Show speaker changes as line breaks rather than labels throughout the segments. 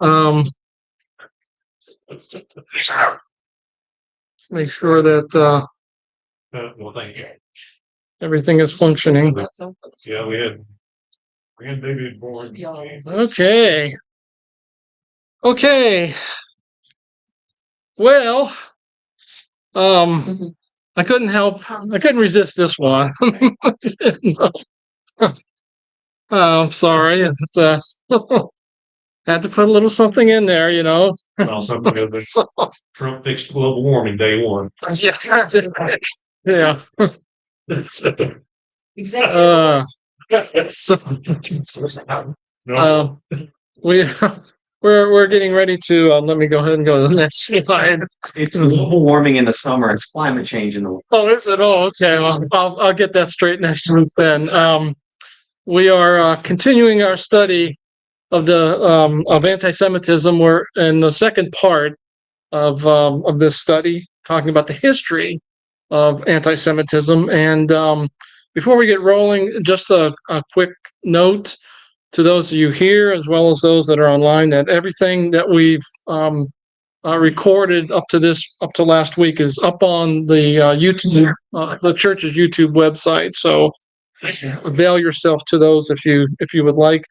Um, make sure that
Well, thank you.
everything is functioning.
Yeah, we had baby born.
Okay. Okay. Well, I couldn't resist this one. I'm sorry. Had to put a little something in there, you know.
Well, something of the
So,
Trump fixed global warming day one.
yeah. Yeah.
Exactly.
So,
No,
we we're getting ready to let me go ahead and go to the next slide.
It's global warming in the summer. It's climate change in the winter.
Oh, is it? Oh, okay. Well, I'll get that straight next week then. We are continuing our study of anti-Semitism. We're in the second part of this study, talking about the history of anti-Semitism. And before we get rolling, just a quick note to those of you here, as well as those that are online, that everything that we've recorded up to last week is up on the YouTube, the church's YouTube website. So avail yourself to those if you would like.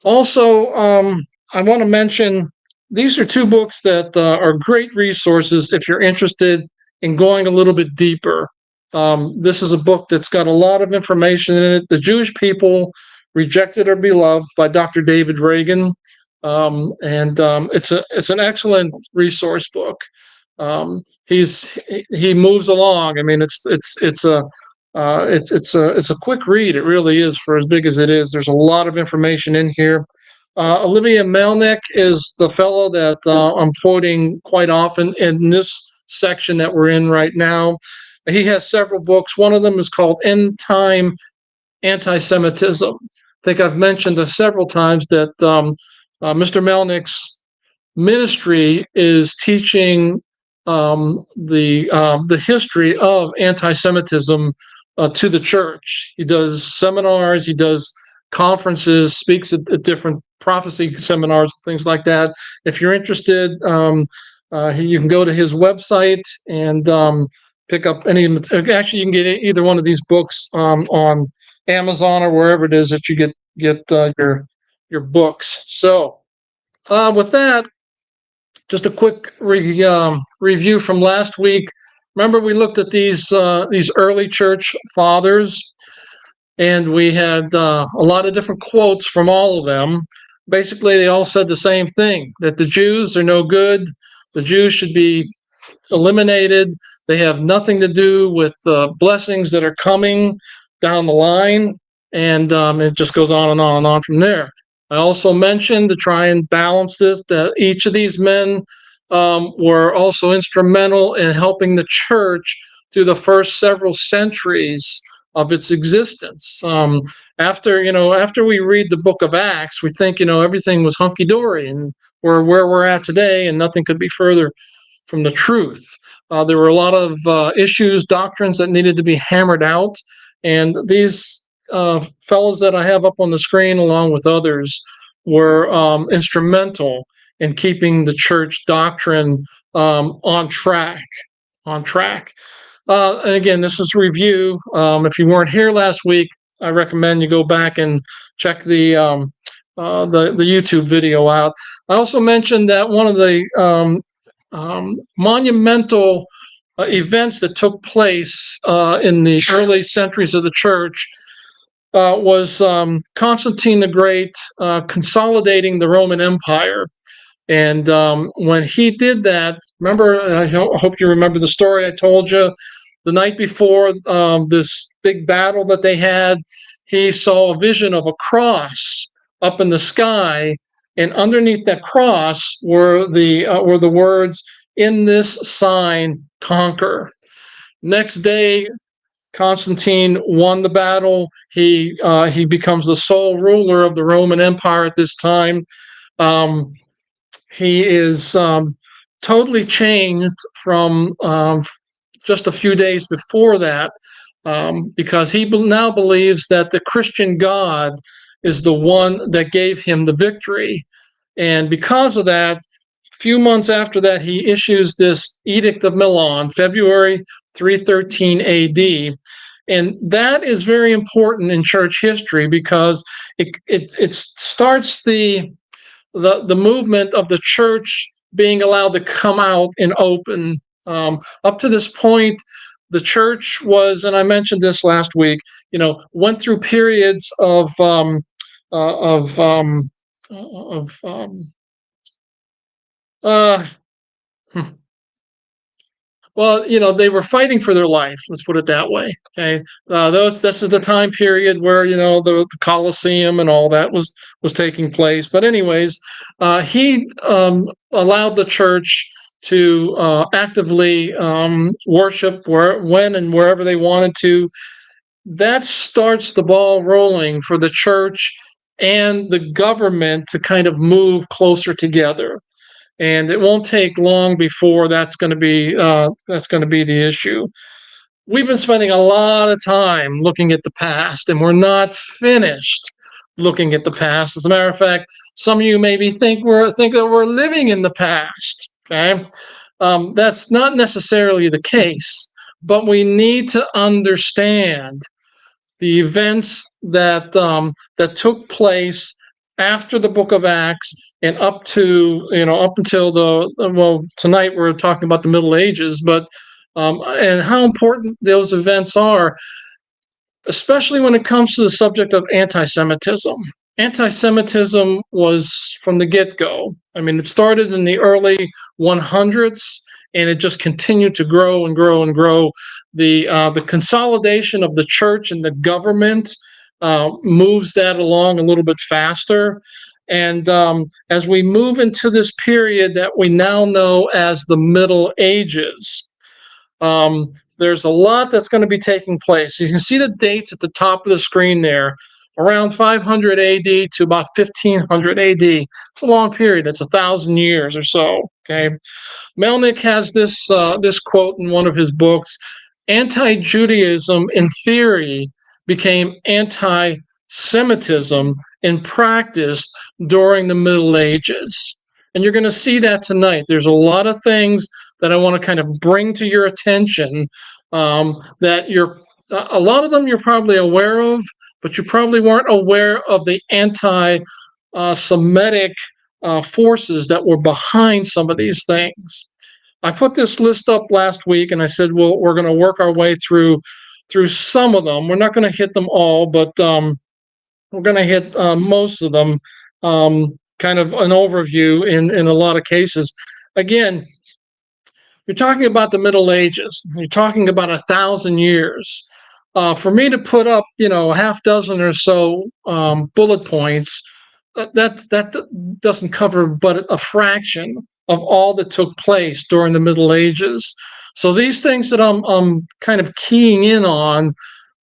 Also, I want to mention these are two books that are great resources if you're interested in going a little bit deeper. This is a book that's got a lot of information in it. The Jewish People, Rejected or Beloved by Dr. David Reagan. And it's an excellent resource book. He moves along. I mean, it's a quick read. It really is for as big as it is. There's a lot of information in here. Olivia Melnick is the fellow that I'm quoting quite often in this section that we're in right now. He has several books. One of them is called End Time Anti-Semitism. I think I've mentioned several times that Mr. Melnick's ministry is teaching the history of anti-Semitism to the church. He does seminars, he does conferences, speaks at different prophecy seminars, things like that. If you're interested, you can go to his website and pick up any. Actually, you can get either one of these books on Amazon or wherever it is that you get your books. So, with that, just a quick review from last week. Remember, we looked at these early church fathers, and we had a lot of different quotes from all of them. Basically, they all said the same thing: that the Jews are no good. The Jews should be eliminated. They have nothing to do with the blessings that are coming down the line, and it just goes on and on and on from there. I also mentioned, to try and balance this, that each of these men were also instrumental in helping the church through the first several centuries of its existence. After we read the book of Acts, we think everything was hunky dory, and we're where we're at today, and nothing could be further from the truth. There were a lot of issues, doctrines that needed to be hammered out, and these fellows that I have up on the screen, along with others, were instrumental in keeping the church doctrine on track. And again, this is review. If you weren't here last week, I recommend you go back and check the YouTube video out. I also mentioned that one of the monumental events that took place in the early centuries of the church was Constantine the Great consolidating the Roman Empire. And when he did that, remember, I hope you remember the story I told you, the night before this big battle that they had, he saw a vision of a cross up in the sky, and underneath that cross were the words, "In this sign, conquer." Next day, Constantine won the battle. He becomes the sole ruler of the Roman Empire at this time. He is totally changed from just a few days before that, because he now believes that the Christian God is the one that gave him the victory. And because of that, a few months after that, he issues this Edict of Milan, February 313 AD. And that is very important in church history because it starts the movement of the church being allowed to come out and open. Up to this point, the church was, and I mentioned this last week, went through periods of uh, well, they were fighting for their life. Let's put it that way. Okay, this is the time period where the Colosseum and all that was taking place. But anyways, he allowed the church to actively worship when and wherever they wanted to. That starts the ball rolling for the church and the government to kind of move closer together. And it won't take long before that's going to be the issue. We've been spending a lot of time looking at the past, and we're not finished looking at the past. As a matter of fact, some of you maybe think that we're living in the past. Okay, that's not necessarily the case, but we need to understand the events that took place after the Book of Acts and up until tonight we're talking about the Middle Ages, but and how important those events are, especially when it comes to the subject of anti-Semitism. Anti-Semitism was from the get-go. I mean, it started in the early 100s, and it just continued to grow and grow and grow. The consolidation of the church and the government moves that along a little bit faster. And as we move into this period that we now know as the Middle Ages, there's a lot that's going to be taking place. You can see the dates at the top of the screen there, around 500 AD to about 1500 AD. It's a long period. It's 1,000 years or so. Okay, Melnick has this quote in one of his books: "Anti-Judaism in theory became anti-Semitism in practice during the Middle Ages." And you're going to see that tonight. There's a lot of things that I want to kind of bring to your attention that a lot of them you're probably aware of, but you probably weren't aware of the anti-Semitic forces that were behind some of these things. I put this list up last week, and I said, well, we're going to work our way through some of them. We're not going to hit them all, but we're going to hit most of them. Kind of an overview in a lot of cases. Again, you're talking about the Middle Ages. You're talking about 1,000 years. For me to put up, a half dozen or so bullet points, that doesn't cover but a fraction of all that took place during the Middle Ages. So these things that I'm kind of keying in on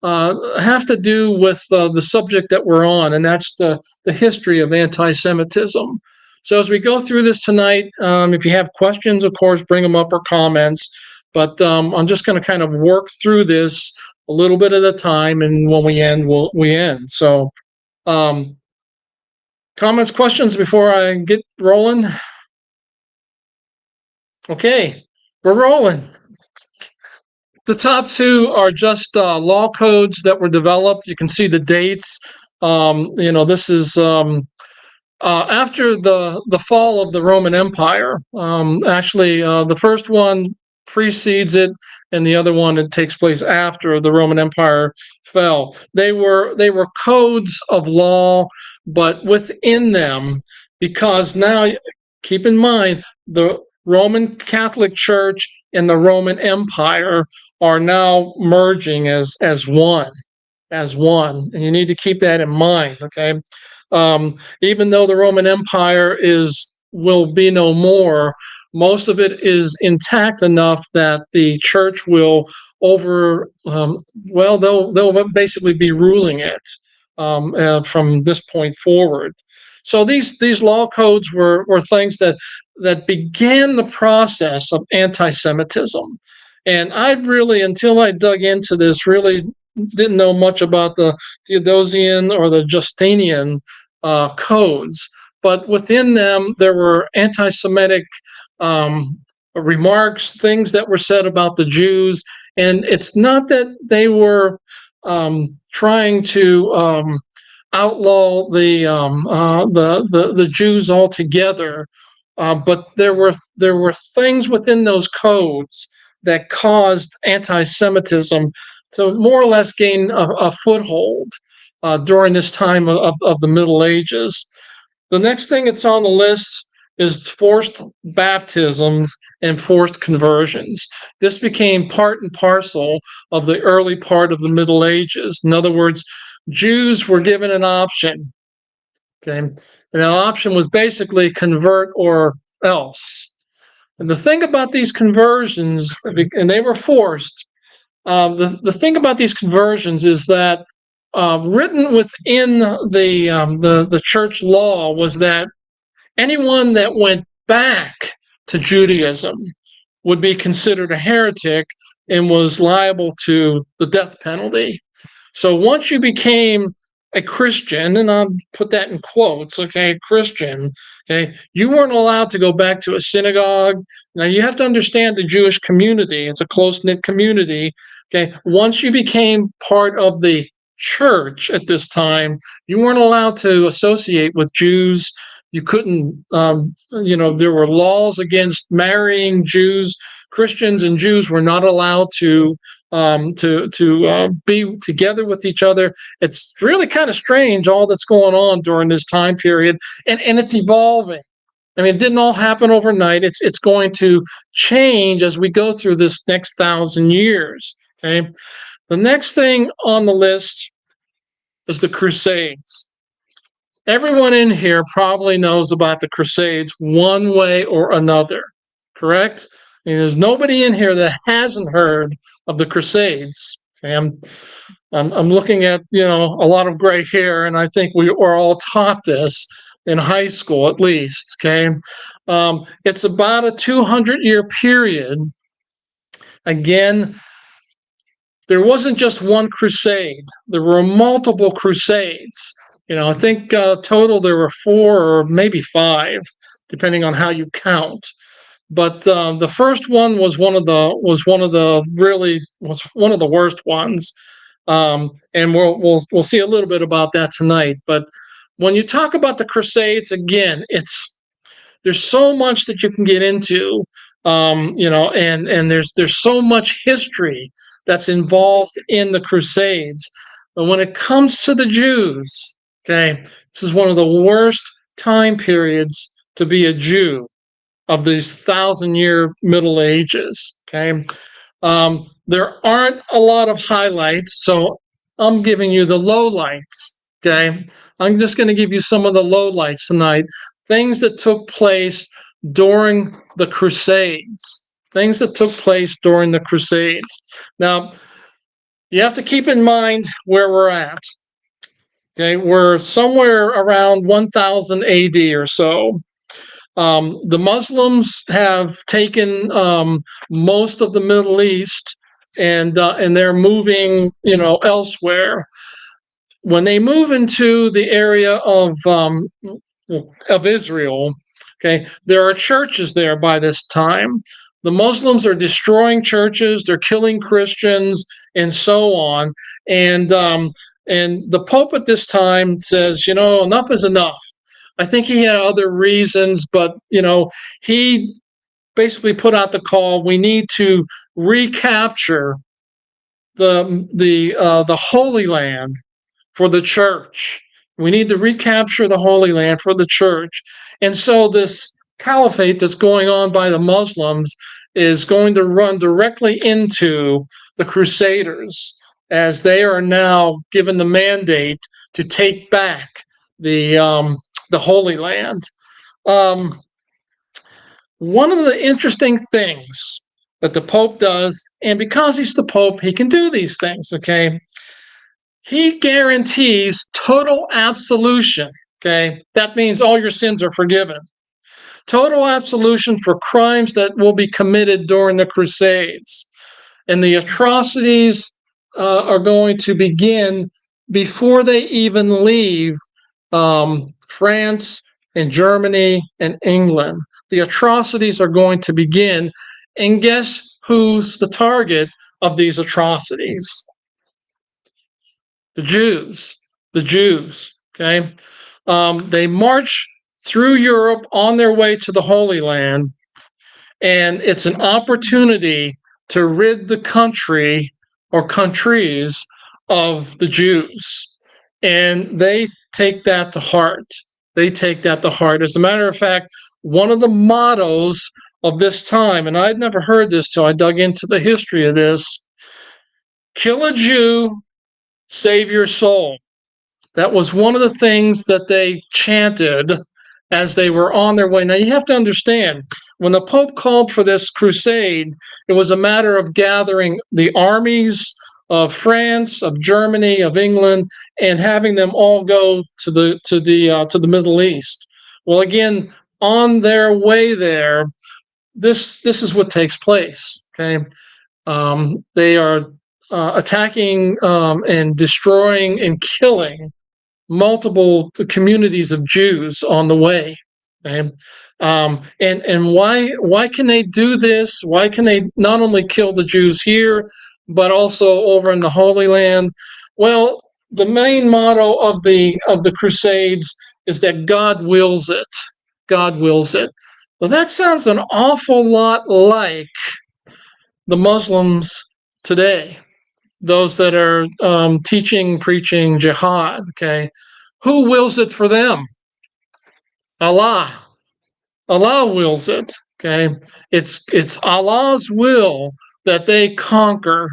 have to do with the subject that we're on, and that's the history of anti-Semitism. So as we go through this tonight, if you have questions, of course, bring them up or comments. But I'm just going to kind of work through this a little bit at a time, and when we end, we end. So comments, questions before I get rolling? Okay, we're rolling. The top two are just law codes that were developed. You can see the dates. This is after the fall of the Roman Empire. Actually, the first one precedes it, and the other one it takes place after the Roman Empire fell. They were codes of law, but within them, because now keep in mind the Roman Catholic Church and the Roman Empire are now merging as one, and you need to keep that in mind. Okay, even though the Roman Empire will be no more, most of it is intact enough that the church will they'll basically be ruling it from this point forward. So these law codes were things that began the process of anti-Semitism. And I really, until I dug into this, really didn't know much about the Theodosian or the Justinian codes. but within them there were anti-Semitic remarks, things that were said about the Jews, and it's not that they were trying to outlaw the Jews altogether, but there were things within those codes that caused anti-Semitism to more or less gain a foothold during this time of the Middle Ages. The next thing that's on the list is forced baptisms and forced conversions. This became part and parcel of the early part of the Middle Ages. In other words, Jews were given an option. Okay, and that option was basically convert or else. And the thing about these conversions, and they were forced, the thing about these conversions is that written within the church law was that anyone that went back to Judaism would be considered a heretic and was liable to the death penalty. So once you became a Christian, and I'll put that in quotes, okay, Christian, okay, you weren't allowed to go back to a synagogue. Now you have to understand the Jewish community. It's a close-knit community. Okay, once you became part of the church at this time, you weren't allowed to associate with Jews. You couldn't, there were laws against marrying Jews. Christians and Jews were not allowed to be together with each other. It's really kind of strange, all that's going on during this time period, and it's evolving. I mean, it didn't all happen overnight. It's going to change as we go through this next 1,000 years. Okay, the next thing on the list is the Crusades. Everyone in here probably knows about the Crusades one way or another, correct? I mean, there's nobody in here that hasn't heard of the Crusades. Okay? I'm looking at, a lot of gray hair, and I think we were all taught this in high school at least. Okay, it's about a 200-year period. Again, there wasn't just one crusade. There were multiple crusades. I think total there were 4 or maybe 5, depending on how you count. But the first one was one of the worst ones, and we'll see a little bit about that tonight. But when you talk about the Crusades, again, there's so much that you can get into, and there's so much history that's involved in the Crusades. But when it comes to the Jews, okay, this is one of the worst time periods to be a Jew of these 1,000-year Middle Ages. Okay, there aren't a lot of highlights, so I'm giving you the lowlights. Okay, I'm just going to give you some of the lowlights tonight. Things that took place during the Crusades. Things that took place during the Crusades. Now, you have to keep in mind where we're at. Okay, we're somewhere around 1000 AD or so. The Muslims have taken most of the Middle East, and they're moving, elsewhere. When they move into the area of Israel, okay, there are churches there by this time. The Muslims are destroying churches, they're killing Christians, and so on. And the Pope at this time says, enough is enough. I think he had other reasons, but he basically put out the call: we need to recapture the Holy Land for the church. We need to recapture the Holy Land for the church. And so this caliphate that's going on by the Muslims is going to run directly into the Crusaders, as they are now given the mandate to take back the Holy Land. One of the interesting things that the Pope does, and because he's the Pope, he can do these things, okay? He guarantees total absolution, okay? That means all your sins are forgiven. Total absolution for crimes that will be committed during the Crusades. And the atrocities are going to begin before they even leave France, in Germany and England. The atrocities are going to begin. And guess who's the target of these atrocities? The Jews. The Jews. Okay. They march through Europe on their way to the Holy Land, and it's an opportunity to rid the country or countries of the Jews. And they take that to heart. They take that to heart. As a matter of fact, one of the mottos of this time, and I'd never heard this till I dug into the history of this: kill a Jew, save your soul. That was one of the things that they chanted as they were on their way. Now, you have to understand, when the Pope called for this crusade, it was a matter of gathering the armies of France, of Germany, of England, and having them all go to the Middle East. Well, again, on their way there, this is what takes place. Okay, they are attacking and destroying and killing multiple communities of Jews on the way. Okay? And why can they do this? Why can they not only kill the Jews here, but also over in the Holy Land? Well, the main motto of the Crusades is that God wills it. God wills it. Well, that sounds an awful lot like the Muslims today, those that are teaching, preaching jihad. Okay, who wills it for them? Allah. Allah wills it. Okay, it's Allah's will that they conquer,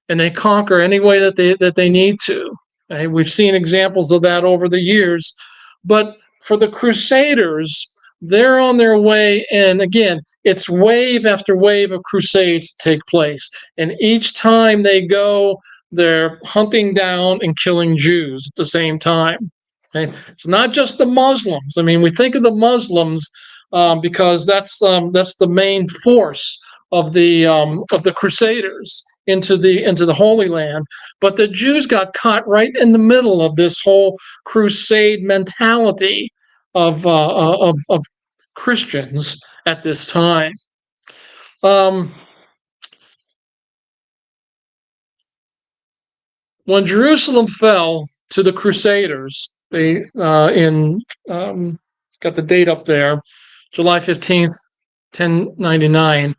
and they conquer any way that they need to. Okay? We've seen examples of that over the years, but for the Crusaders, they're on their way, and again, it's wave after wave of crusades take place, and each time they go, they're hunting down and killing Jews at the same time. Okay? It's not just the Muslims. I mean, we think of the Muslims because that's the main force of the Crusaders into the Holy Land. But the Jews got caught right in the middle of this whole crusade mentality of Christians at this time. When Jerusalem fell to the Crusaders, they got the date up there, July 15th, 1099.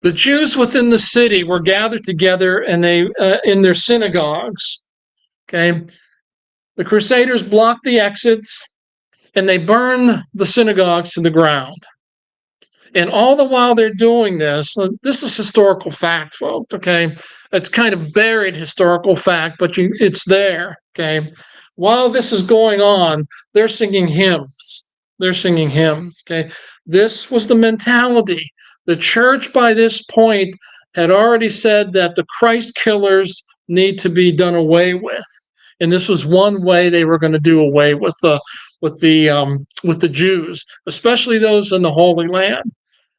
The Jews within the city were gathered together, and they in their synagogues. Okay, the Crusaders blocked the exits, and they burned the synagogues to the ground. And all the while they're doing this, this is historical fact, folks. Okay, it's kind of buried historical fact, but it's there. Okay, while this is going on, they're singing hymns. They're singing hymns. Okay, this was the mentality. The church by this point had already said that the Christ killers need to be done away with, and this was one way they were going to do away with the Jews, especially those in the Holy Land.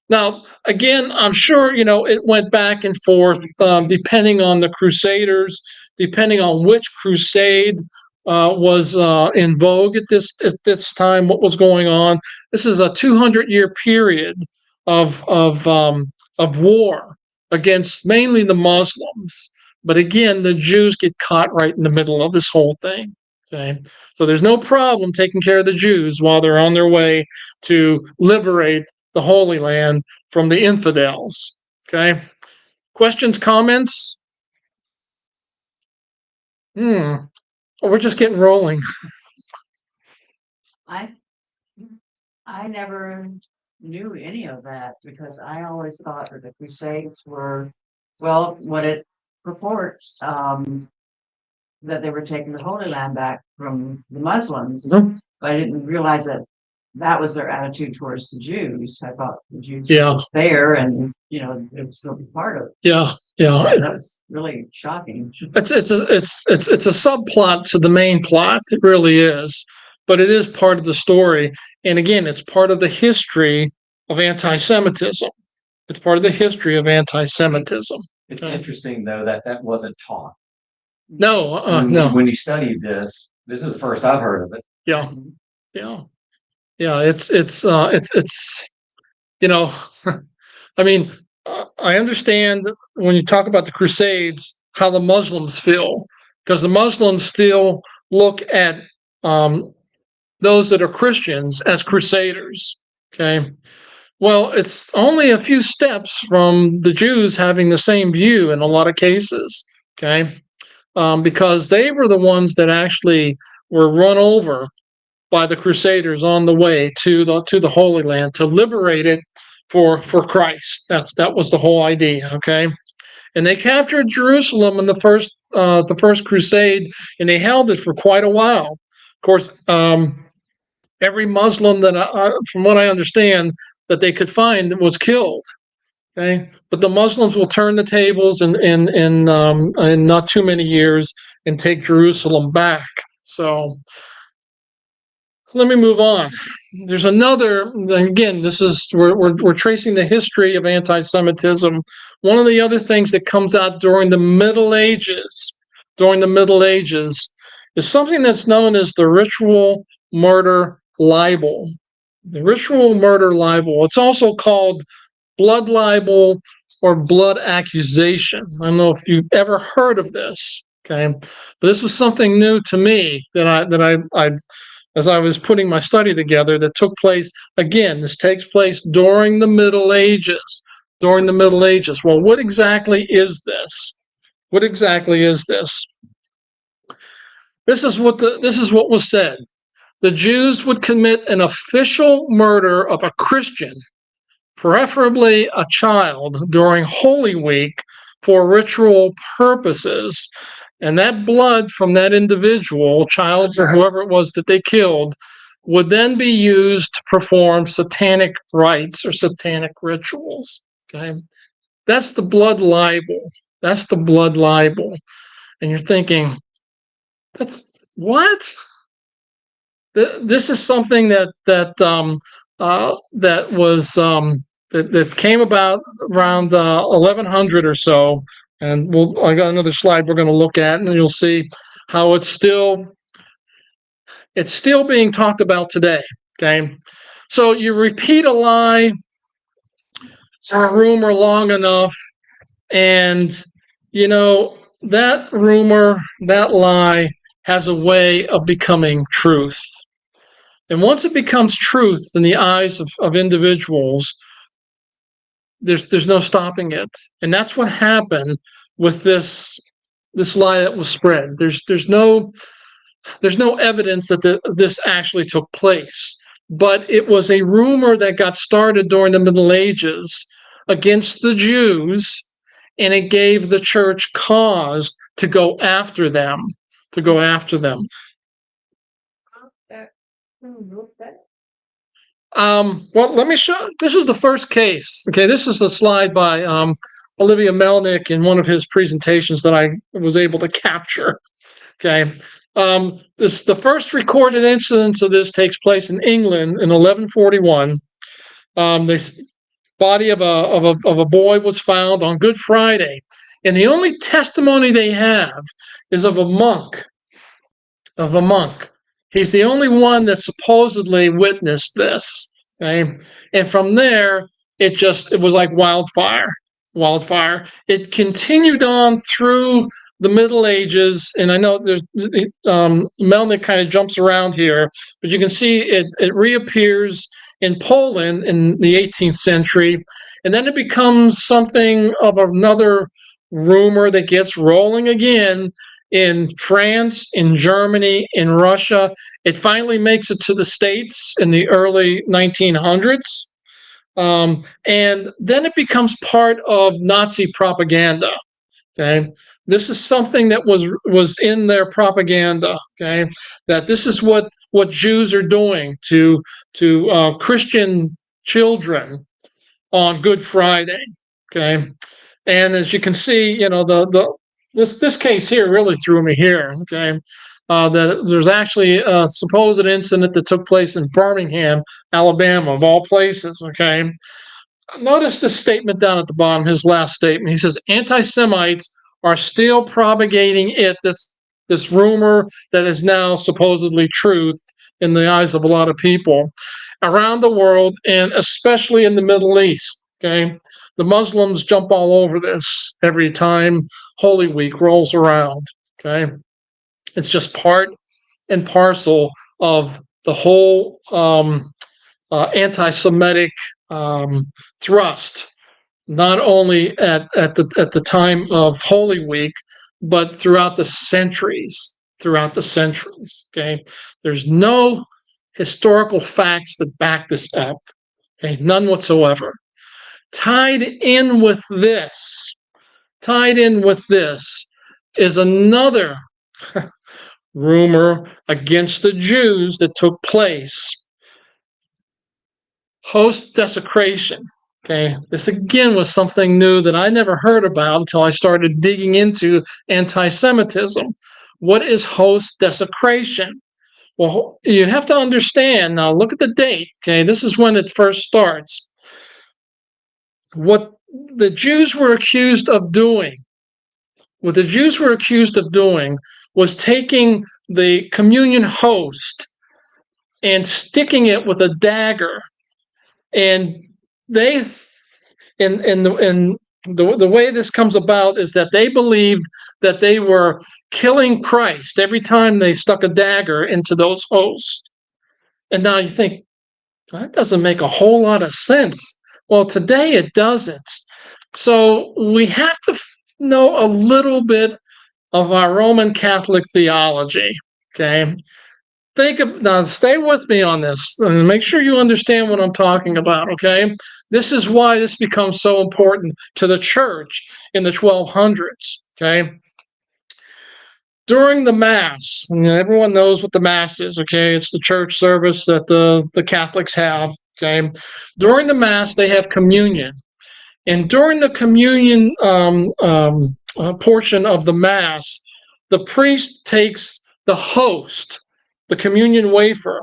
Now, again, I'm sure it went back and forth depending on the Crusaders, depending on which crusade was in vogue at this time. What was going on? This is a 200-year period of war against mainly the Muslims, but again, the Jews get caught right in the middle of this whole thing. Okay, so there's no problem taking care of the Jews while they're on their way to liberate the Holy Land from the infidels. Okay, questions, comments? Oh, we're just getting rolling.
I never knew any of that because I always thought that the Crusades were, well, what it purports, that they were taking the Holy Land back from the Muslims.
Mhm.
But I didn't realize that that was their attitude towards the Jews. I thought the Jews
Yeah.
were there, and it would still be part of it.
Yeah.
That was really shocking.
It's a subplot to the main plot. It really is, but it is part of the story. And again, it's part of the history of anti-Semitism. It's part of the history of anti-Semitism.
It's interesting though that wasn't taught.
No, no.
When you studied this is the first I've heard of it.
Yeah, yeah. Yeah, it's you know, I mean, I understand when you talk about the Crusades how the Muslims feel, because the Muslims still look at um, those that are Christians as crusaders. Okay, well, it's only a few steps from the Jews having the same view in a lot of cases. Okay, because they were the ones that actually were run over by the Crusaders on the way to the Holy Land to liberate it for Christ. That was the whole idea. Okay, and they captured Jerusalem in the first crusade, and they held it for quite a while. Of course, every Muslim from what I understand, that they could find was killed. Okay, but the Muslims will turn the tables in not too many years and take Jerusalem back. So let me move on. There's another. Again, this is we're tracing the history of anti-Semitism. One of the other things that comes out during the Middle Ages, is something that's known as the ritual murder libel. The ritual murder libel. It's also called blood libel or blood accusation. I don't know if you've ever heard of this. Okay, but this was something new to me that I as I was putting my study together, that took place. Again, this takes place during the Middle Ages. During the Middle Ages. Well, what exactly is this? What exactly is this? This is what was said. The Jews would commit an official murder of a Christian, preferably a child, during Holy Week for ritual purposes. And that blood from that individual, child or whoever it was that they killed, would then be used to perform satanic rites or satanic rituals. Okay. That's the blood libel. That's the blood libel. And you're thinking, that's what? This is something that was that came about around 1100 or so, and I got another slide we're going to look at, and you'll see how it's still being talked about today. Okay, so you repeat a lie or a rumor long enough, and that rumor, that lie, has a way of becoming truth. And once it becomes truth in the eyes of individuals, there's no stopping it. And that's what happened with this lie that was spread. There's no evidence that this actually took place, but it was a rumor that got started during the Middle Ages against the Jews, and it gave the church cause to go after them. To go after them. Well, let me show. This is the first case. Okay, this is a slide by Olivia Melnick in one of his presentations that I was able to capture. Okay, the first recorded incidence of this takes place in England in 1141. This body of a boy was found on Good Friday, and the only testimony they have is of a monk. He's the only one that supposedly witnessed this. Okay, and from there, it was like wildfire. It continued on through the Middle Ages, and I know there's Melnick kind of jumps around here, but you can see it reappears in Poland in the 18th century, and then it becomes something of another rumor that gets rolling again in France, in Germany, in Russia. It finally makes it to the States in the early 1900s. And then it becomes part of Nazi propaganda. Okay. This is something that was in their propaganda. Okay. That this is what Jews are doing to Christian children on Good Friday. Okay. And as you can see, this case here really threw me here. Okay, that there's actually a supposed incident that took place in Birmingham, Alabama, of all places. Okay, notice this statement down at the bottom, his last statement. He says, "Anti-Semites are still propagating this rumor that is now supposedly truth in the eyes of a lot of people." around the world, and especially in the Middle East. Okay, the Muslims jump all over this every time Holy Week rolls around. Okay, it's just part and parcel of the whole anti-Semitic thrust, not only at the time of Holy Week, but throughout the centuries. Throughout the centuries. Okay, there's no historical facts that back this up. Okay, none whatsoever. Tied in with this is another rumor against the Jews that took place. Host desecration. Okay, this again was something new that I never heard about until I started digging into anti-Semitism. What is host desecration? Well, you have to understand now, look at the date. Okay, this is when it first starts. What the Jews were accused of doing, was taking the communion host and sticking it with a dagger. And they, the way this comes about is that they believed that they were killing Christ every time they stuck a dagger into those hosts. And now you think, that doesn't make a whole lot of sense. Well, today it doesn't. So we have to know a little bit of our Roman Catholic theology. Okay. Now stay with me on this and make sure you understand what I'm talking about. Okay. This is why this becomes so important to the church in the 1200s. Okay. During the Mass, and everyone knows what the Mass is, okay? It's the church service that the Catholics have, okay? During the Mass, they have communion. And during the communion portion of the Mass, the priest takes the host, the communion wafer.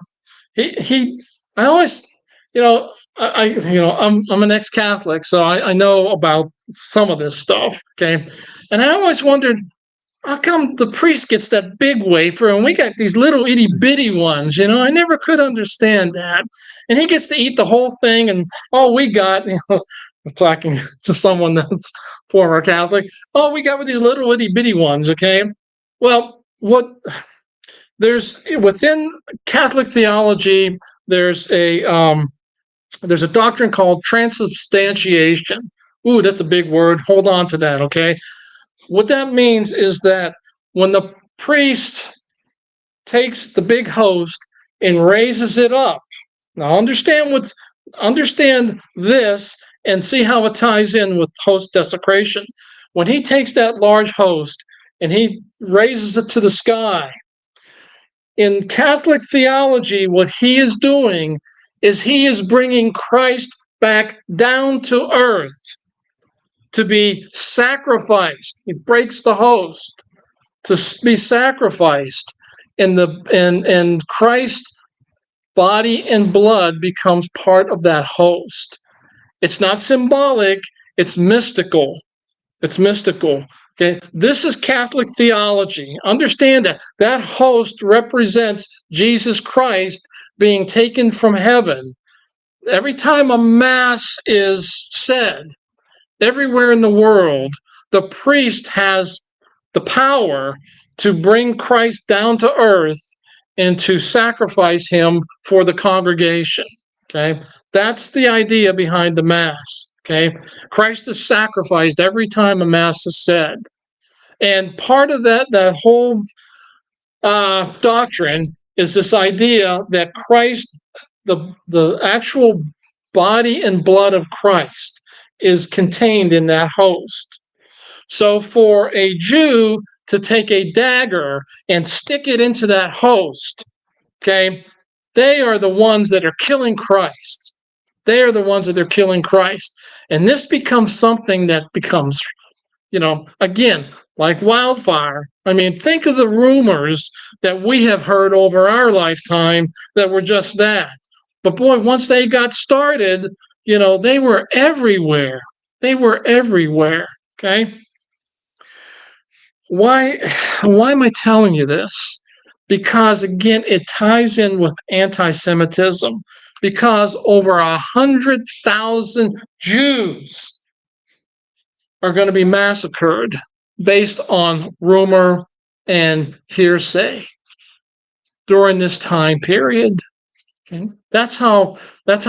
I always, I'm an ex-Catholic, so I know about some of this stuff, okay? And I always wondered, how come the priest gets that big wafer and we got these little itty bitty ones? I never could understand that. And he gets to eat the whole thing, and all we got, I'm talking to someone that's former Catholic, all we got were these little itty bitty ones, okay? Well, there's within Catholic theology, there's a doctrine called transubstantiation. Ooh, that's a big word. Hold on to that, okay? What that means is that when the priest takes the big host and raises it up, now understand this and see how it ties in with host desecration. When he takes that large host and he raises it to the sky, in Catholic theology, what he is doing is he is bringing Christ back down to earth to be sacrificed. He breaks the host to be sacrificed, and Christ's body and blood becomes part of that host. It's not symbolic, it's mystical. It's mystical. Okay, this is Catholic theology. Understand that host represents Jesus Christ being taken from heaven. Every time a mass is said, everywhere in the world, the priest has the power to bring Christ down to earth and to sacrifice him for the congregation. Okay, that's the idea behind the Mass. Okay, Christ is sacrificed every time a Mass is said. And part of that whole doctrine is this idea that Christ, the actual body and blood of Christ, is contained in that host. So for a Jew to take a dagger and stick it into that host, okay, they are the ones that are killing Christ. They are the ones that are killing Christ. And this becomes something that becomes, again, like wildfire. I mean, think of the rumors that we have heard over our lifetime that were just that. But boy, once they got started, they were everywhere. They were everywhere. Okay. Why am I telling you this? Because again, it ties in with anti-Semitism. because over 100,000 Jews are going to be massacred based on rumor and hearsay during this time period. Okay? That's how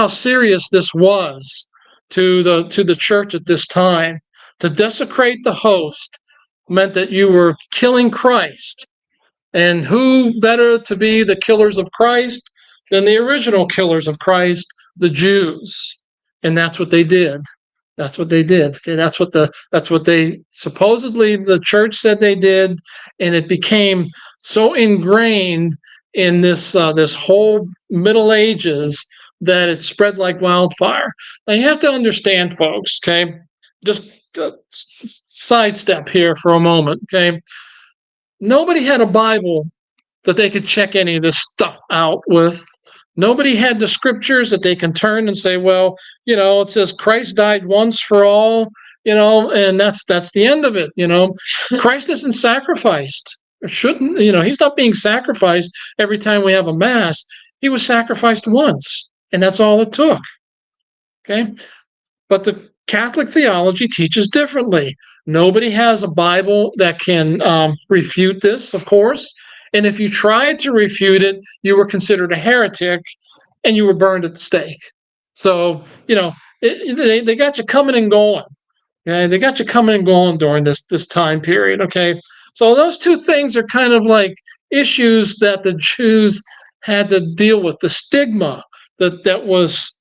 serious this was to the church at this time. To desecrate the host meant that you were killing Christ. And who better to be the killers of Christ than the original killers of Christ, the Jews? And that's what they did. That's what they did. Okay, that's what they supposedly the church said they did, and it became so ingrained in this whole Middle Ages that it spread like wildfire. Now you have to understand, folks. Okay, just sidestep here for a moment. Okay, nobody had a Bible that they could check any of this stuff out with. Nobody had the scriptures that they can turn and say, well, it says Christ died once for all, and that's the end of it. Christ isn't sacrificed. Or shouldn't, he's not being sacrificed every time we have a mass. He was sacrificed once, and that's all it took. Okay. But the Catholic theology teaches differently. Nobody has a Bible that can refute this, of course. And if you tried to refute it, you were considered a heretic and you were burned at the stake. So, they got you coming and going. Okay? They got you coming and going during this time period. Okay. So those two things are kind of like issues that the Jews had to deal with, the stigma that was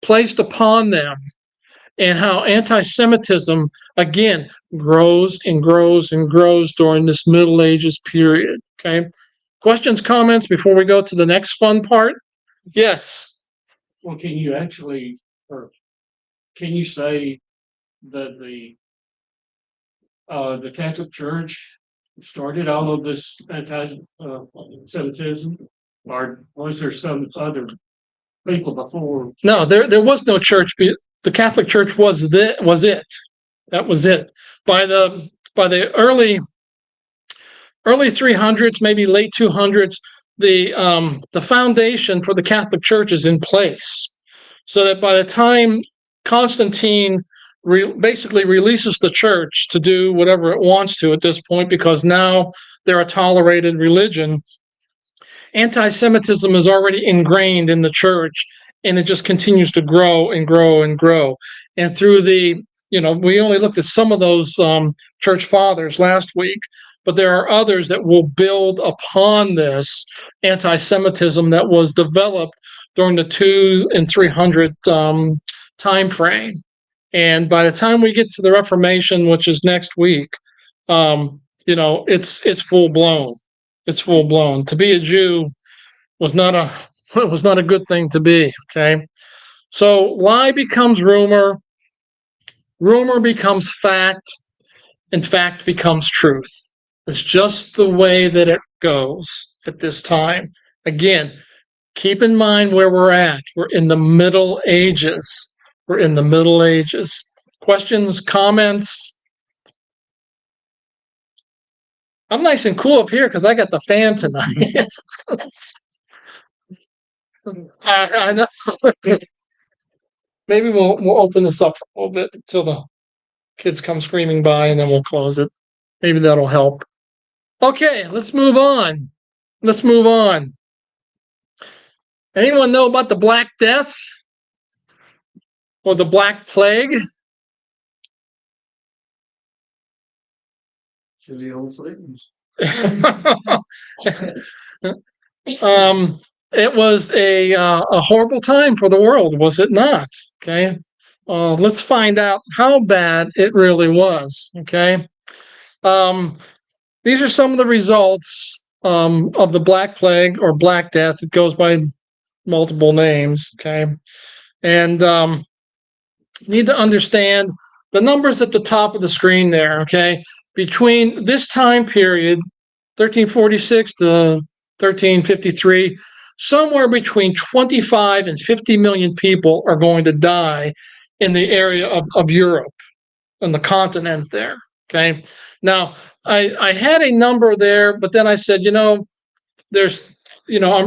placed upon them, and how anti-Semitism, again, grows and grows and grows during this Middle Ages period. Okay. Questions, comments before we go to the next fun part? Yes.
Well, can you actually, or can you say that the Catholic Church started all of this anti-Semitism, or was there some other people before?
No, there was no church. The Catholic Church was it. That was it. By the early 300s, maybe late 200s, the foundation for the Catholic Church is in place, so that by the time Constantine basically releases the church to do whatever it wants to at this point, because now they're a tolerated religion, anti-Semitism is already ingrained in the church, and it just continues to grow and grow and grow. And through we only looked at some of those church fathers last week, but there are others that will build upon this anti-Semitism that was developed during the 200 and 300 time frame. And by the time we get to the Reformation, which is next week, it's full blown. It's full blown. To be a Jew was not a good thing to be. Okay, so lie becomes rumor, rumor becomes fact, and fact becomes truth. It's just the way that it goes at this time. Again, keep in mind where we're at. We're in the Middle Ages. We're in the Middle Ages. Questions, comments? I'm nice and cool up here because I got the fan tonight. I know. Maybe we'll open this up a little bit until the kids come screaming by, and then we'll close it. Maybe that'll help. Okay, let's move on. Let's move on. Anyone know about the Black Death or the Black Plague?
Chili old flavors.
It was a horrible time for the world, was it not? Okay. Let's find out how bad it really was. Okay. These are some of the results of the Black Plague or Black Death. It goes by multiple names. Okay. And need to understand the numbers at the top of the screen there. Okay. Between this time period, 1346 to 1353, somewhere between 25 and 50 million people are going to die in the area of Europe, on the continent there. Okay. Now, I had a number there, but then I said, I'm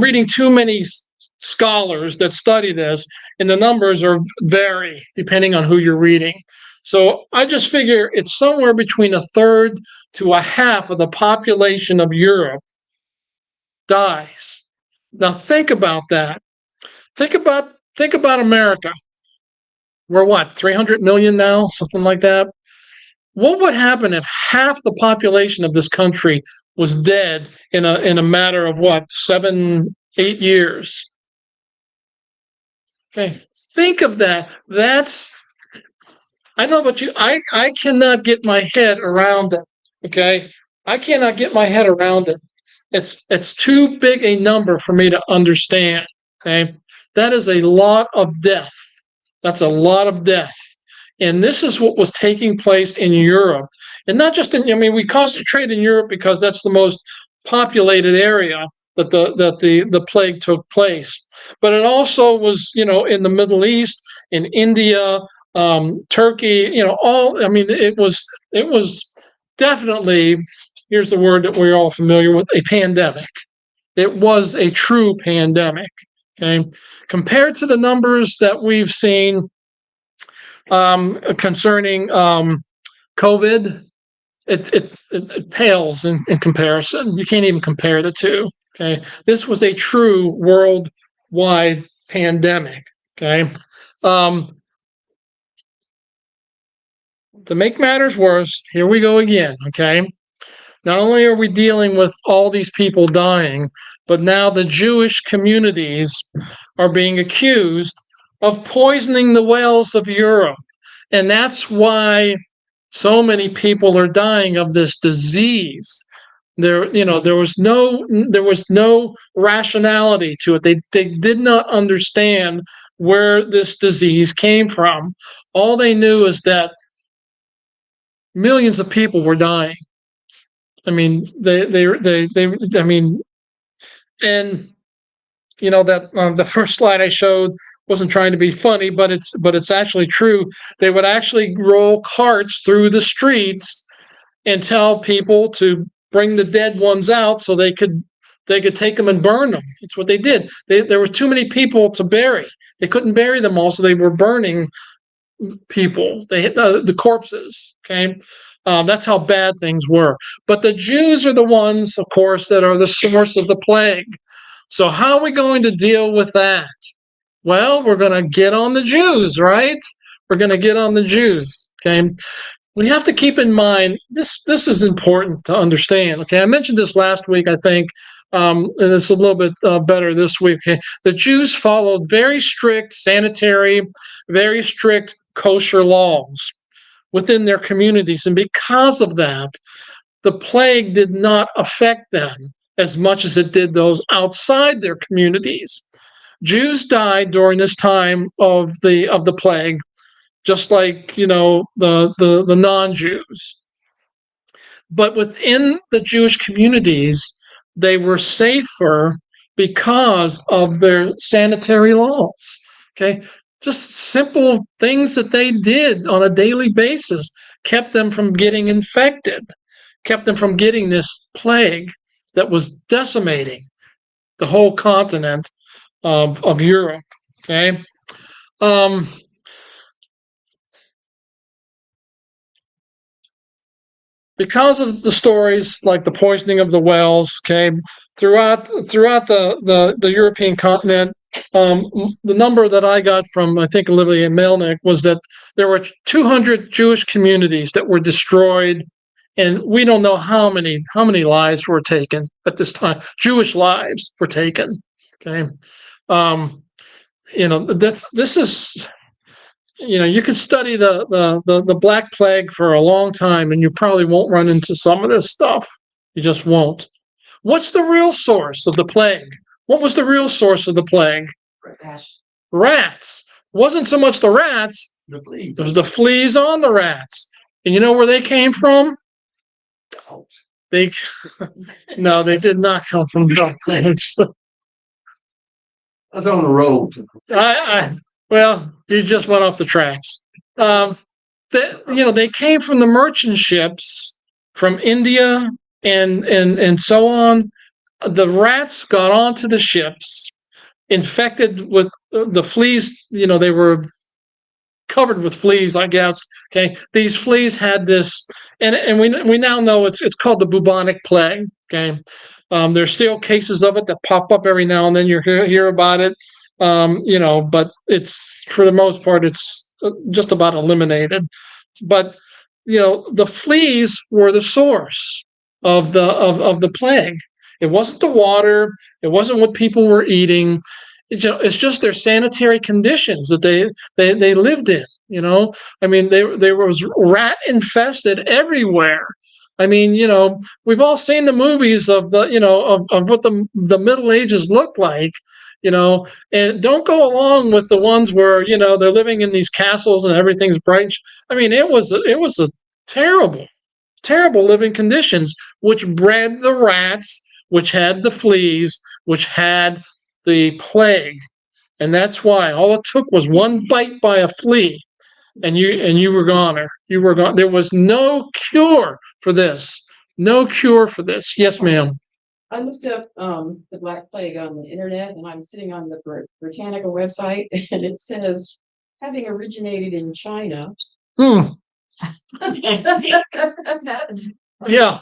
reading too many scholars that study this, and the numbers are vary depending on who you're reading. So I just figure it's somewhere between a third to a half of the population of Europe dies. Now think about that. Think about America. We're what, 300 million now, something like that. What would happen if half the population of this country was dead in a matter of what, 7, 8 years? Okay, think of that. That's, I know about you. I cannot get my head around it. Okay, I cannot get my head around it. It's too big a number for me to understand. Okay, that is a lot of death. That's a lot of death. And this is what was taking place in Europe. And not just in, I mean, we concentrate in Europe because that's the most populated area that the plague took place. But it also was, in the Middle East, in India, Turkey, all, I mean, it was definitely, here's the word that we're all familiar with, a pandemic. It was a true pandemic. Okay. Compared to the numbers that we've seen concerning COVID, it pales in comparison. You can't even compare the two. Okay, this was a true worldwide pandemic. Okay, to make matters worse, here we go again. Okay, not only are we dealing with all these people dying, but now the Jewish communities are being accused of poisoning the wells of Europe. And that's why so many people are dying of this disease. There was no rationality to it. They did not understand where this disease came from. All they knew is that millions of people were dying. I mean, I mean, and that the first slide I showed wasn't trying to be funny, but it's actually true. They would actually roll carts through the streets and tell people to bring the dead ones out so they could take them and burn them. It's what they did. There were too many people to bury. They couldn't bury them all, so they were burning people. They hit the corpses. Okay, that's how bad things were. But the Jews are the ones, of course, that are the source of the plague. So how are we going to deal with that? Well, we're going to get on the Jews, right? We're going to get on the Jews. Okay. We have to keep in mind this is important to understand. Okay, I mentioned this last week, I think, and it's a little bit better this week. Okay? The Jews followed very strict sanitary, very strict kosher laws within their communities, and because of that, the plague did not affect them as much as it did those outside their communities. Jews died during this time of the plague, just like the non-Jews. But within the Jewish communities, they were safer because of their sanitary laws. Okay, just simple things that they did on a daily basis kept them from getting infected, kept them from getting this plague that was decimating the whole continent of Europe. Okay. Because of the stories like the poisoning of the wells, okay, throughout the European continent, the number that I got from, I think, Olivia Melnick, was that there were 200 Jewish communities that were destroyed, and we don't know how many lives were taken at this time. Jewish lives were taken. Okay, this is. You could study the Black Plague for a long time, and you probably won't run into some of this stuff. You just won't. What's the real source of the plague? What was the real source of the plague? Rats. Wasn't so much the rats.
The fleas.
It was the fleas on the rats. And you know where they came from? No, they did not come from dogs.
That's on the road.
Well, you just went off the tracks. They came from the merchant ships from India and so on. The rats got onto the ships, infected with the fleas. They were covered with fleas, I guess. Okay, these fleas had this, and we now know it's called the bubonic plague. Okay, there's still cases of it that pop up every now and then. You hear about it, but it's, for the most part, it's just about eliminated. But the fleas were the source of the plague. It wasn't the water. It wasn't what people were eating. It's just their sanitary conditions that they lived in. I mean, there was rat infested everywhere. I mean, we've all seen the movies of of what the Middle Ages looked like. And don't go along with the ones where they're living in these castles and everything's bright. I mean, it was a terrible, terrible living conditions, which bred the rats, which had the fleas, which had the plague. And that's why all it took was one bite by a flea, and you were goner. You were gone. There was no cure for this. No cure for this. Yes, ma'am.
I looked up the Black Plague on the internet, and I'm sitting on the Britannica website, and it says having originated in China.
Hmm. Yeah.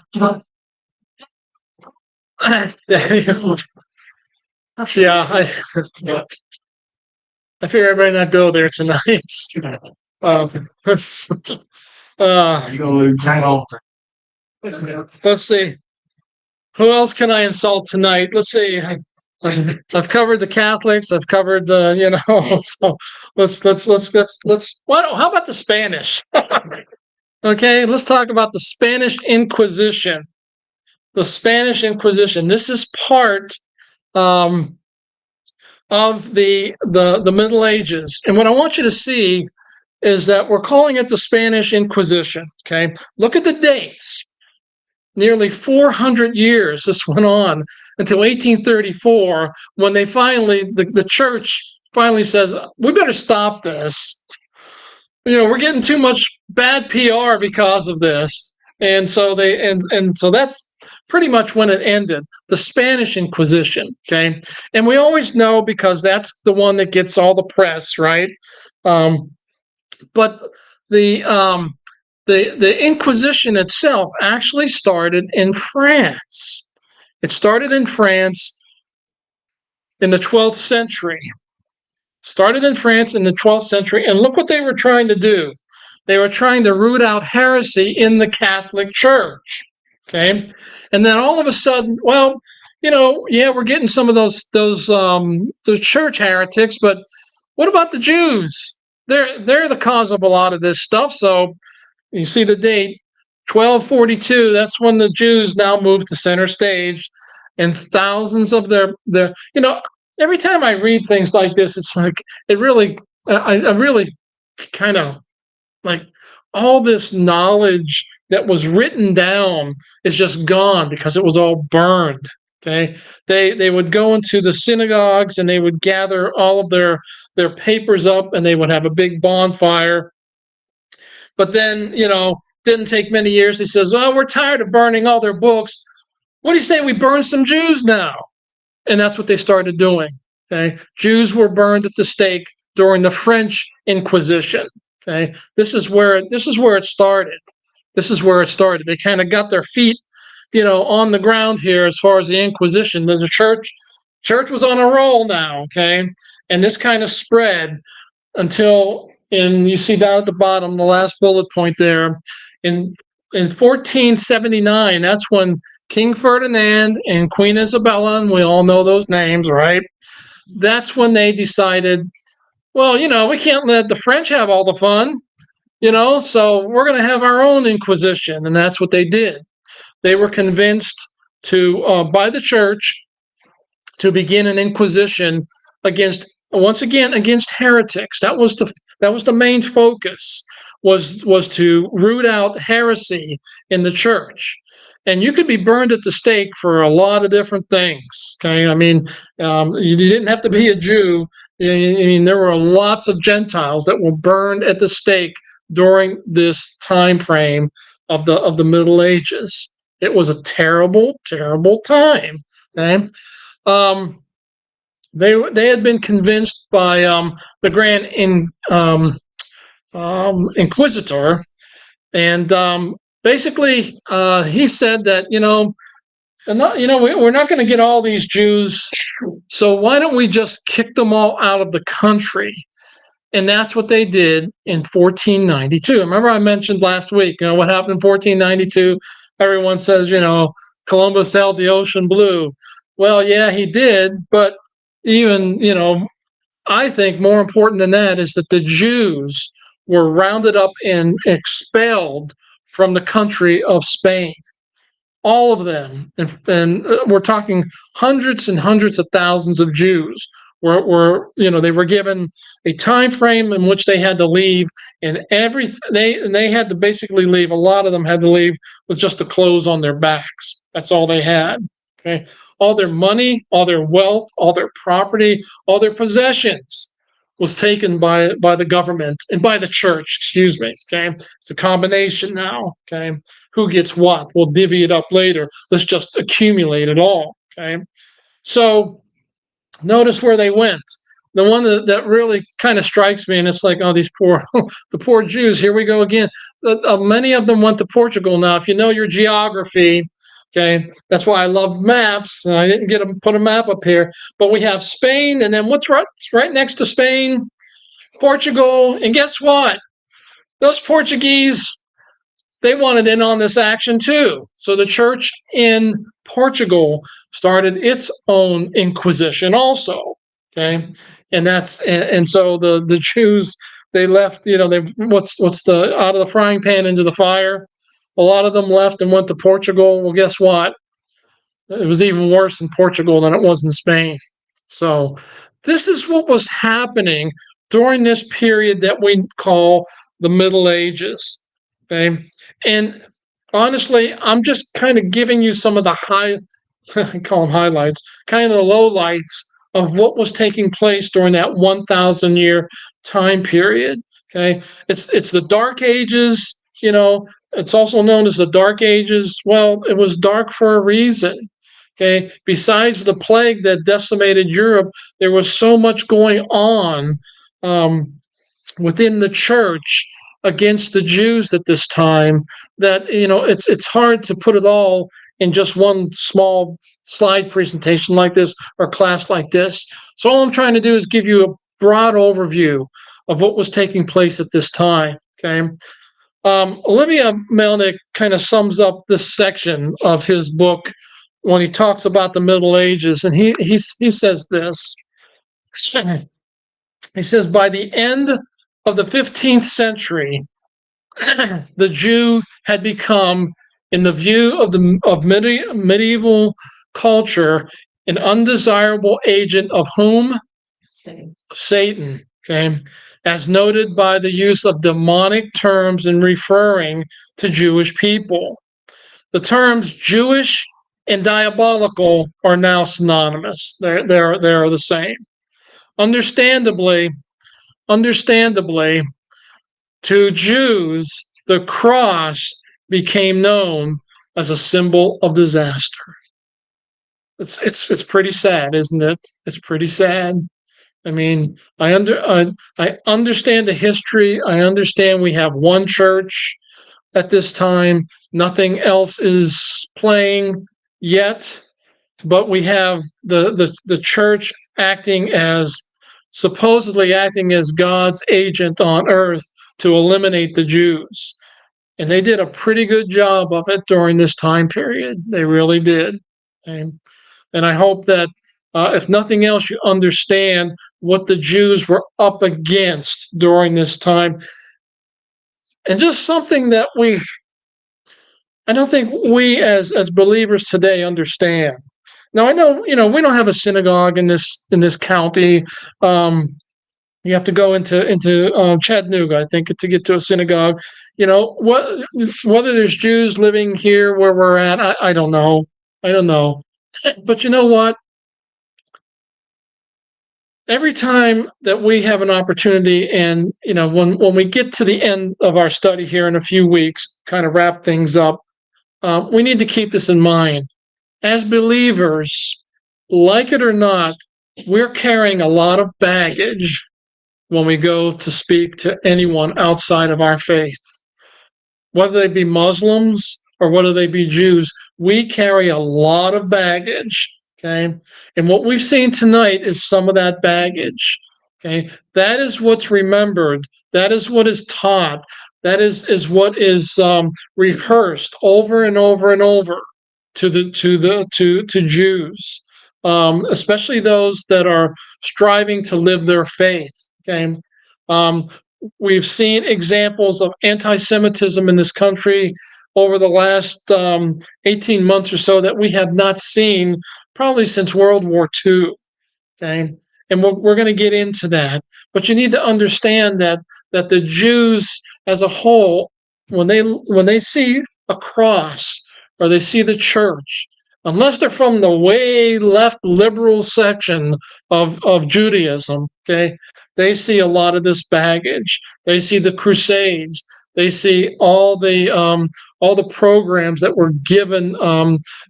Yeah. I figure I better not go there tonight.
You're gonna lose channel.
Let's see. Who else can I insult tonight? Let's see. I've covered the Catholics. I've covered the, So let's. How about the Spanish? Okay, let's talk about the Spanish Inquisition. The Spanish Inquisition. This is part of the Middle Ages, and what I want you to see is that we're calling it the Spanish Inquisition. Okay, look at the dates. Nearly 400 years this went on until 1834, when they finally, the church finally says, we better stop this. We're getting too much bad PR because of this. And so so that's pretty much when it ended, the Spanish Inquisition. Okay. And we always know, because that's the one that gets all the press, right? But the Inquisition itself actually started in France. It started in France in the 12th century. Started in France in the 12th century, and look what they were trying to do. They were trying to root out heresy in the Catholic Church. Okay, and then all of a sudden, well, we're getting some of those church heretics, but what about the Jews? They're the cause of a lot of this stuff. So you see the date, 1242. That's when the Jews now moved to center stage, and thousands of their every time I read things like this, it's like I really kind of like, all this knowledge that was written down is just gone because it was all burned. Okay, they would go into the synagogues and they would gather all of their papers up, and they would have a big bonfire. But then, didn't take many years. He says, well, we're tired of burning all their books. What do you say we burn some Jews now? And that's what they started doing. Okay, Jews were burned at the stake during the French Inquisition. Okay, this is where it started. This is where it started. They kind of got their feet, on the ground here as far as the Inquisition. The church was on a roll now. Okay, and this kind of spread until, and you see down at the bottom, the last bullet point there, in 1479, that's when King Ferdinand and Queen Isabella, and we all know those names, right? That's when they decided, well, we can't let the French have all the fun, so we're going to have our own Inquisition. And that's what they did. They were convinced by the church to begin an Inquisition once again against heretics. That was the main focus, was to root out heresy in the church. And you could be burned at the stake for a lot of different things. Okay, I mean, you didn't have to be a Jew. I mean, there were lots of Gentiles that were burned at the stake during this time frame of the Middle Ages. It was a terrible, terrible time. Okay, They had been convinced by the Grand Inquisitor, and basically he said that we're not going to get all these Jews, so why don't we just kick them all out of the country? And that's what they did in 1492. Remember, I mentioned last week, what happened in 1492? Everyone says, Columbus sailed the ocean blue. Well, yeah, he did, but even, I think more important than that is that the Jews were rounded up and expelled from the country of Spain. All of them, and we're talking hundreds and hundreds of thousands of Jews they were given a time frame in which they had to leave, and they had to basically leave. A lot of them had to leave with just the clothes on their backs. That's all they had. Okay, all their money, all their wealth, all their property, all their possessions was taken by the government and by the church. Excuse me. Okay, it's a combination now. Okay, who gets what? We'll divvy it up later. Let's just accumulate it all. Okay, so notice where they went. The one that really kind of strikes me, and it's like, oh, these the poor Jews. Here we go again. Many of them went to Portugal. Now, if you know your geography, okay, that's why I love maps. And I didn't put a map up here, but we have Spain, and then what's right next to Spain? Portugal. And guess what? Those Portuguese, they wanted in on this action too. So the church in Portugal started its own inquisition also. Okay, and so the Jews, they left. What's the out of the frying pan into the fire? A lot of them left and went to Portugal. Well, guess what? It was even worse in Portugal than it was in Spain. So this is what was happening during this period that we call the Middle Ages. Okay, and honestly, I'm just kind of giving you some of the I call them highlights, kind of the lowlights of what was taking place during that 1,000 year time period. Okay, it's the Dark Ages. It's also known as the Dark Ages. Well, it was dark for a reason. Okay, besides the plague that decimated Europe, there was so much going on within the church against the Jews at this time that it's hard to put it all in just one small slide presentation like this or class like this. So all I'm trying to do is give you a broad overview of what was taking place at this time. Okay. Olivia Melnick kind of sums up this section of his book when he talks about the Middle Ages, and he says this. He says, by the end of the 15th century, the Jew had become, in the view of medieval culture, an undesirable agent of whom? Satan. Okay, as noted by the use of demonic terms in referring to Jewish people. The terms Jewish and diabolical are now synonymous. They're the same. Understandably, to Jews, the cross became known as a symbol of disaster. It's pretty sad, isn't it? It's pretty sad. I mean, I understand the history. I understand we have one church at this time. Nothing else is playing yet, but we have the church supposedly acting as God's agent on earth to eliminate the Jews. And they did a pretty good job of it during this time period. They really did. And I hope that if nothing else, you understand what the Jews were up against during this time. And just something that I don't think we as believers today understand. Now, I know, we don't have a synagogue in this county. You have to go into Chattanooga, I think, to get to a synagogue. Whether there's Jews living here where we're at, I don't know. But you know what? Every time that we have an opportunity, and when we get to the end of our study here in a few weeks, kind of wrap things up, we need to keep this in mind. As believers, like it or not, we're carrying a lot of baggage when we go to speak to anyone outside of our faith, whether they be Muslims or whether they be Jews. We carry a lot of baggage. Okay. And what we've seen tonight is some of that baggage. Okay. That is what's remembered. That is what is taught. That is what is rehearsed over and over and over to Jews, especially those that are striving to live their faith. Okay. Um, we've seen examples of anti-Semitism in this country over the last 18 months or so that we have not seen probably since World War II. Okay. And we're going to get into that. But you need to understand that the Jews as a whole, when they see a cross or they see the church, unless they're from the way left liberal section of Judaism, okay, they see a lot of this baggage. They see the Crusades. They see all the programs that were given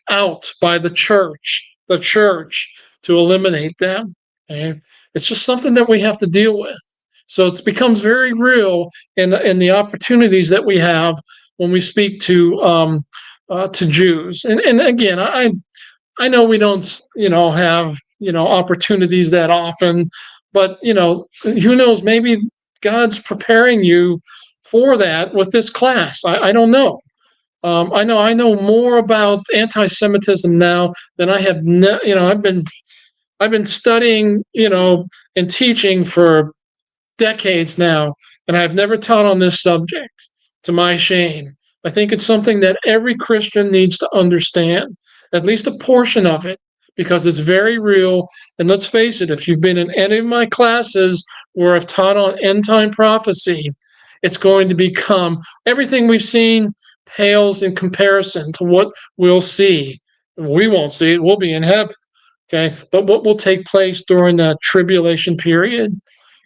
out by the church to eliminate them. Okay? It's just something that we have to deal with. So it becomes very real in the opportunities that we have when we speak to Jews. And again, I know we don't have opportunities that often, but who knows? Maybe God's preparing you for that with this class. I don't know. I know more about anti-Semitism now than I have. I've been studying, and teaching for decades now, and I've never taught on this subject, to my shame. I think it's something that every Christian needs to understand, at least a portion of it, because it's very real. And let's face it, if you've been in any of my classes where I've taught on end time prophecy, it's going to become everything we've seen pales in comparison to what we'll see. We won't see it, we'll be in heaven. Okay. But what will take place during the tribulation period,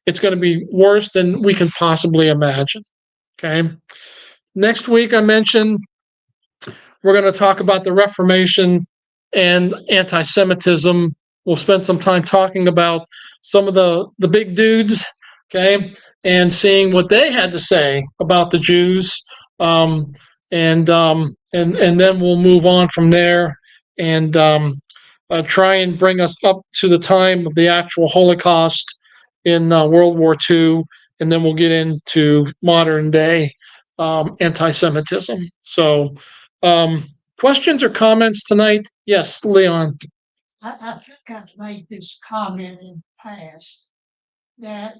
it's going to be worse than we can possibly imagine. Okay. Next week, I mentioned we're going to talk about the Reformation and anti-Semitism. We'll spend some time talking about some of the big dudes, okay, and seeing what they had to say about the Jews, and then we'll move on from there and try and bring us up to the time of the actual Holocaust in World War II, and then we'll get into modern day anti-Semitism. So, questions or comments tonight? Yes, Leon.
I think I've made this comment in the past that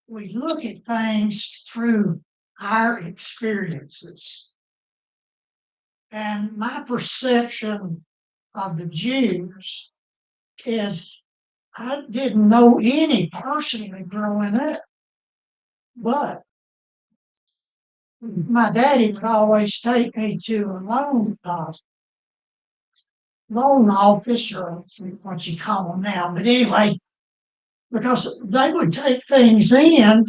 we look at things through our experiences. And my perception of the Jews is I didn't know any personally growing up, but my daddy would always take me to a loan office, or what you call them now. But anyway, because they would take things in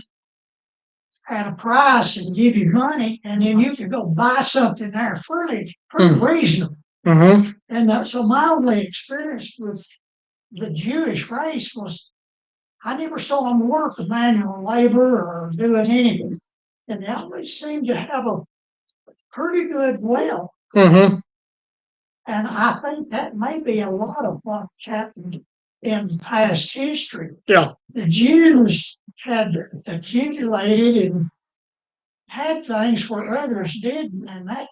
at a price and give you money, and then you could go buy something there pretty reasonable.
Mm-hmm.
And so my only experience with the Jewish race was I never saw them work the manual labor or doing anything. And they always seemed to have a pretty good wealth.
Mm-hmm.
And I think that may be a lot of what happened in past history.
Yeah.
The Jews had accumulated and had things where others didn't, and that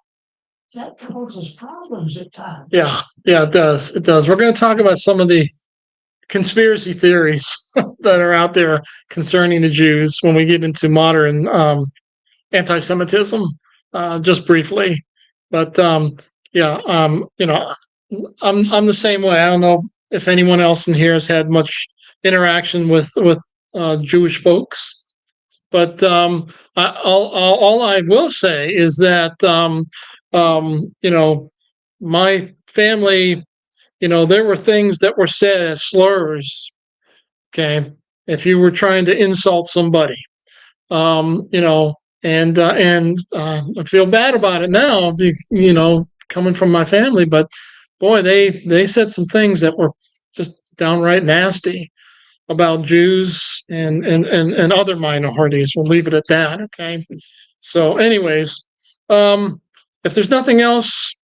causes problems at times.
Yeah, it does. It does. We're going to talk about some of the conspiracy theories that are out there concerning the Jews when we get into modern anti-Semitism, just briefly. But yeah, I'm the same way. I don't know if anyone else in here has had much interaction with Jewish folks, but all I will say is that my family, there were things that were said as slurs. Okay, if you were trying to insult somebody, and I feel bad about it now, coming from my family. But boy, they said some things that were just downright nasty about Jews and other minorities. We'll leave it at that. Okay. So, anyways, if there's nothing else,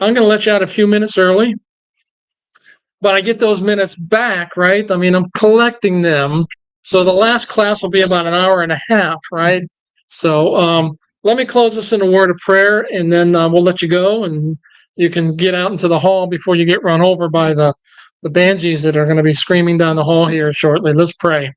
I'm going to let you out a few minutes early, but I get those minutes back, right? I mean, I'm collecting them. So the last class will be about an hour and a half, right? So let me close this in a word of prayer, and then we'll let you go, and you can get out into the hall before you get run over by the banshees that are going to be screaming down the hall here shortly. Let's pray.